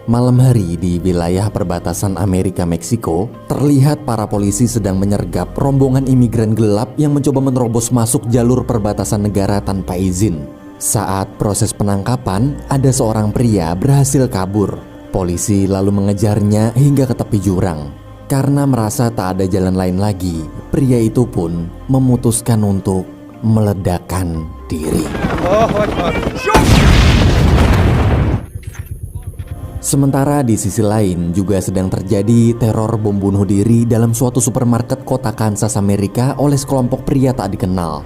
Malam hari di wilayah perbatasan Amerika-Meksiko, terlihat para polisi sedang menyergap rombongan imigran gelap yang mencoba menerobos masuk jalur perbatasan negara tanpa izin. Saat proses penangkapan, ada seorang pria berhasil kabur. Polisi lalu mengejarnya hingga ke tepi jurang. Karena merasa tak ada jalan lain lagi, pria itu pun memutuskan untuk meledakkan diri. Sementara di sisi lain juga sedang terjadi teror bom bunuh diri dalam suatu supermarket kota Kansas, Amerika oleh sekelompok pria tak dikenal.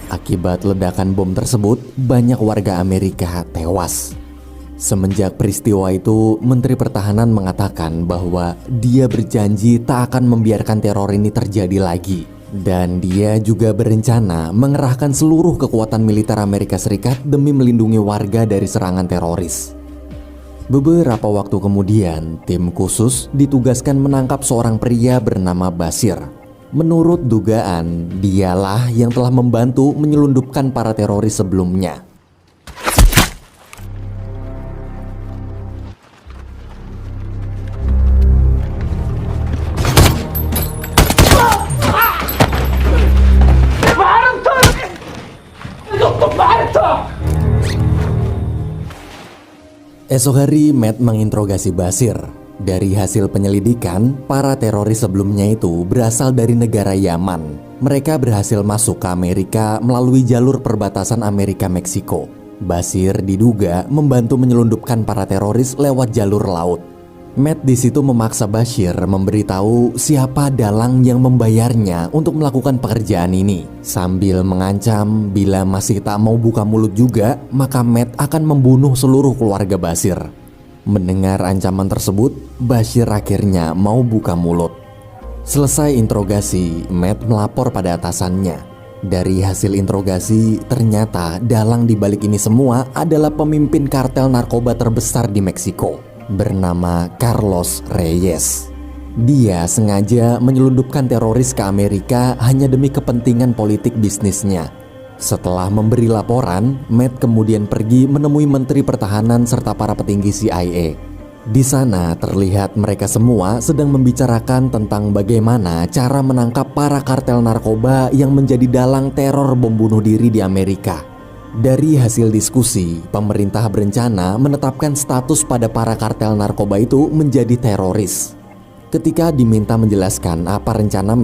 Akibat ledakan bom tersebut, banyak warga Amerika tewas. Semenjak peristiwa itu, Menteri Pertahanan mengatakan bahwa dia berjanji tak akan membiarkan teror ini terjadi lagi. Dan dia juga berencana mengerahkan seluruh kekuatan militer Amerika Serikat demi melindungi warga dari serangan teroris. Beberapa waktu kemudian, tim khusus ditugaskan menangkap seorang pria bernama Bashir. Menurut dugaan, dialah yang telah membantu menyelundupkan para teroris sebelumnya. Esok hari, Matt menginterogasi Bashir. Dari hasil penyelidikan, para teroris sebelumnya itu berasal dari negara Yaman. Mereka berhasil masuk ke Amerika melalui jalur perbatasan Amerika-Meksiko. Bashir diduga membantu menyelundupkan para teroris lewat jalur laut. Matt di situ memaksa Bashir memberitahu siapa dalang yang membayarnya untuk melakukan pekerjaan ini. Sambil mengancam bila masih tak mau buka mulut juga, maka Matt akan membunuh seluruh keluarga Bashir. Mendengar ancaman tersebut, Bashir akhirnya mau buka mulut. Selesai interogasi, Matt melapor pada atasannya. Dari hasil interogasi, ternyata dalang di balik ini semua adalah pemimpin kartel narkoba terbesar di Meksiko, bernama Carlos Reyes. Dia sengaja menyelundupkan teroris ke Amerika hanya demi kepentingan politik bisnisnya. Setelah memberi laporan, Matt kemudian pergi menemui Menteri Pertahanan serta para petinggi CIA. Di sana terlihat mereka semua sedang membicarakan tentang bagaimana cara menangkap para kartel narkoba yang menjadi dalang teror bom bunuh diri di Amerika. Dari hasil diskusi, pemerintah berencana menetapkan status pada para kartel narkoba itu menjadi teroris. Ketika diminta menjelaskan apa rencana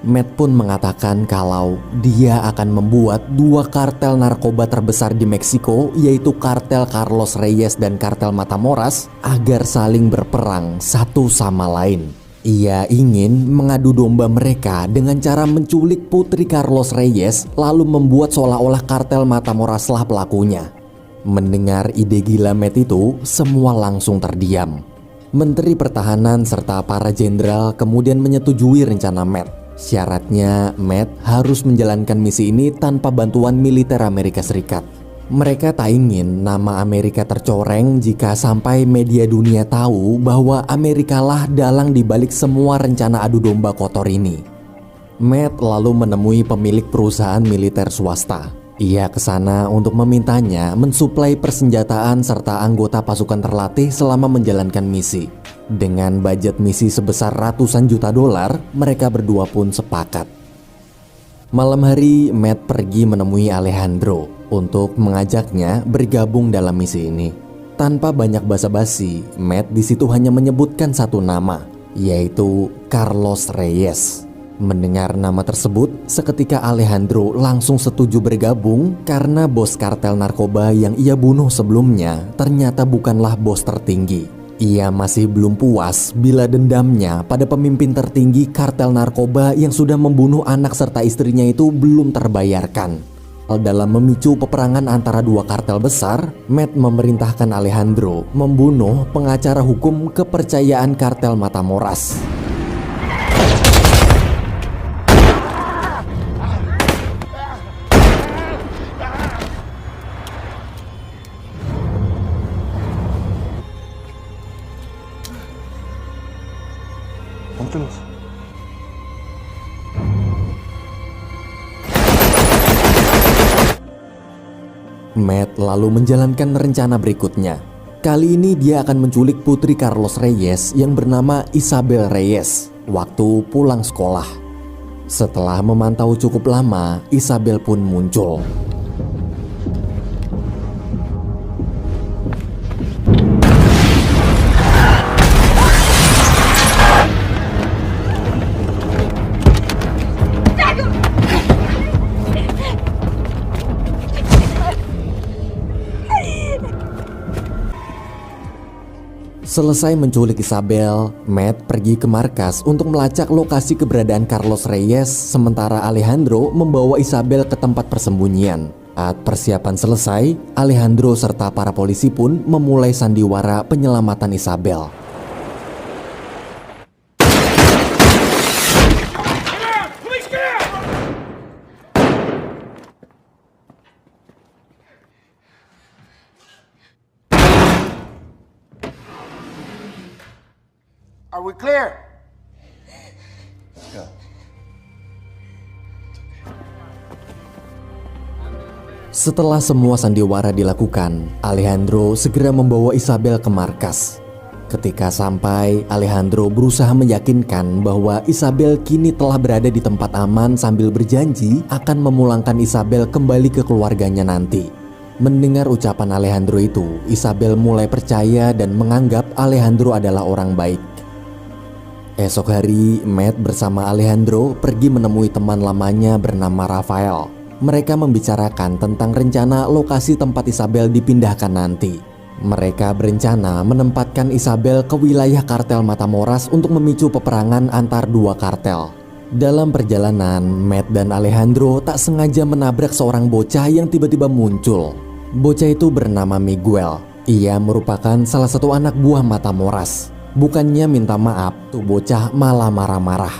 Matt pun mengatakan kalau dia akan membuat dua kartel narkoba terbesar di Meksiko, yaitu kartel Carlos Reyes dan kartel Matamoras, agar saling berperang satu sama lain. Ia ingin mengadu domba mereka dengan cara menculik putri Carlos Reyes lalu membuat seolah-olah kartel Matamoras-lah pelakunya. Mendengar ide gila Matt itu, semua langsung terdiam. Menteri Pertahanan serta para jenderal kemudian menyetujui rencana Matt. Syaratnya, Matt harus menjalankan misi ini tanpa bantuan militer Amerika Serikat. Mereka tak ingin nama Amerika tercoreng jika sampai media dunia tahu bahwa Amerika lah dalang dibalik semua rencana adu domba kotor ini. Matt lalu menemui pemilik perusahaan militer swasta. Ia ke sana untuk memintanya mensuplai persenjataan serta anggota pasukan terlatih selama menjalankan misi. Dengan budget misi sebesar ratusan juta dolar, mereka berdua pun sepakat. Malam hari, Matt pergi menemui Alejandro untuk mengajaknya bergabung dalam misi ini. Tanpa banyak basa-basi, Matt di situ hanya menyebutkan satu nama, yaitu Carlos Reyes. Mendengar nama tersebut, seketika Alejandro langsung setuju bergabung karena bos kartel narkoba yang ia bunuh sebelumnya ternyata bukanlah bos tertinggi. Ia masih belum puas bila dendamnya pada pemimpin tertinggi kartel narkoba yang sudah membunuh anak serta istrinya itu belum terbayarkan. Dalam memicu peperangan antara dua kartel besar, Matt memerintahkan Alejandro membunuh pengacara hukum kepercayaan kartel Matamoras. terus. Matt lalu menjalankan rencana berikutnya. Kali ini dia akan menculik putri Carlos Reyes yang bernama Isabel Reyes waktu pulang sekolah. Setelah memantau cukup lama, Isabel pun muncul. Selesai menculik Isabel, Matt pergi ke markas untuk melacak lokasi keberadaan Carlos Reyes, sementara Alejandro membawa Isabel ke tempat persembunyian. Saat persiapan selesai, Alejandro serta para polisi pun memulai sandiwara penyelamatan Isabel. Are we clear? Setelah semua sandiwara dilakukan, Alejandro segera membawa Isabel ke markas. Ketika sampai, Alejandro berusaha meyakinkan bahwa Isabel kini telah berada di tempat aman sambil berjanji akan memulangkan Isabel kembali ke keluarganya nanti. Mendengar ucapan Alejandro itu, Isabel mulai percaya dan menganggap Alejandro adalah orang baik. Esok hari, Matt bersama Alejandro pergi menemui teman lamanya bernama Rafael. Mereka membicarakan tentang rencana lokasi tempat Isabel dipindahkan nanti. Mereka berencana menempatkan Isabel ke wilayah kartel Matamoras untuk memicu peperangan antar dua kartel. Dalam perjalanan, Matt dan Alejandro tak sengaja menabrak seorang bocah yang tiba-tiba muncul. Bocah itu bernama Miguel. Ia merupakan salah satu anak buah Matamoras. Bukannya minta maaf, tuh bocah malah marah-marah.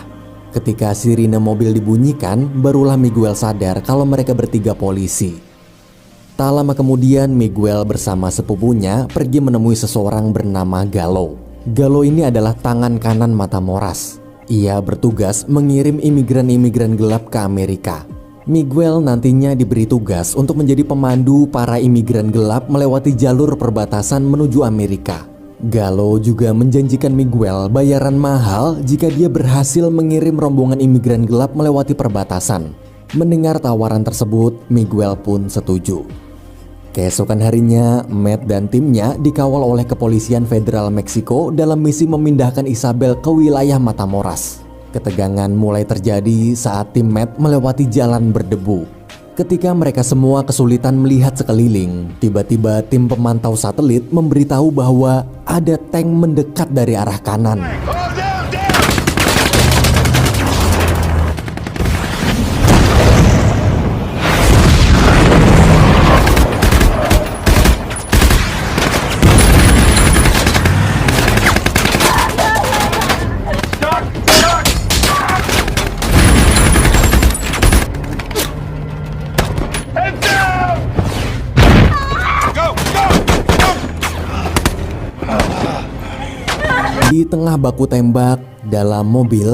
Ketika sirine mobil dibunyikan, barulah Miguel sadar kalau mereka bertiga polisi. Tak lama kemudian, Miguel bersama sepupunya pergi menemui seseorang bernama Galo. Galo ini adalah tangan kanan Matamoras. Ia bertugas mengirim imigran-imigran gelap ke Amerika. Miguel nantinya diberi tugas untuk menjadi pemandu para imigran gelap melewati jalur perbatasan menuju Amerika. Galo juga menjanjikan Miguel bayaran mahal jika dia berhasil mengirim rombongan imigran gelap melewati perbatasan. Mendengar tawaran tersebut, Miguel pun setuju. Keesokan harinya, Matt dan timnya dikawal oleh kepolisian federal Meksiko dalam misi memindahkan Isabel ke wilayah Matamoras. Ketegangan mulai terjadi saat tim Matt melewati jalan berdebu. Ketika mereka semua kesulitan melihat sekeliling, tiba-tiba tim pemantau satelit memberitahu bahwa ada tank mendekat dari arah kanan. Di tengah baku tembak dalam mobil,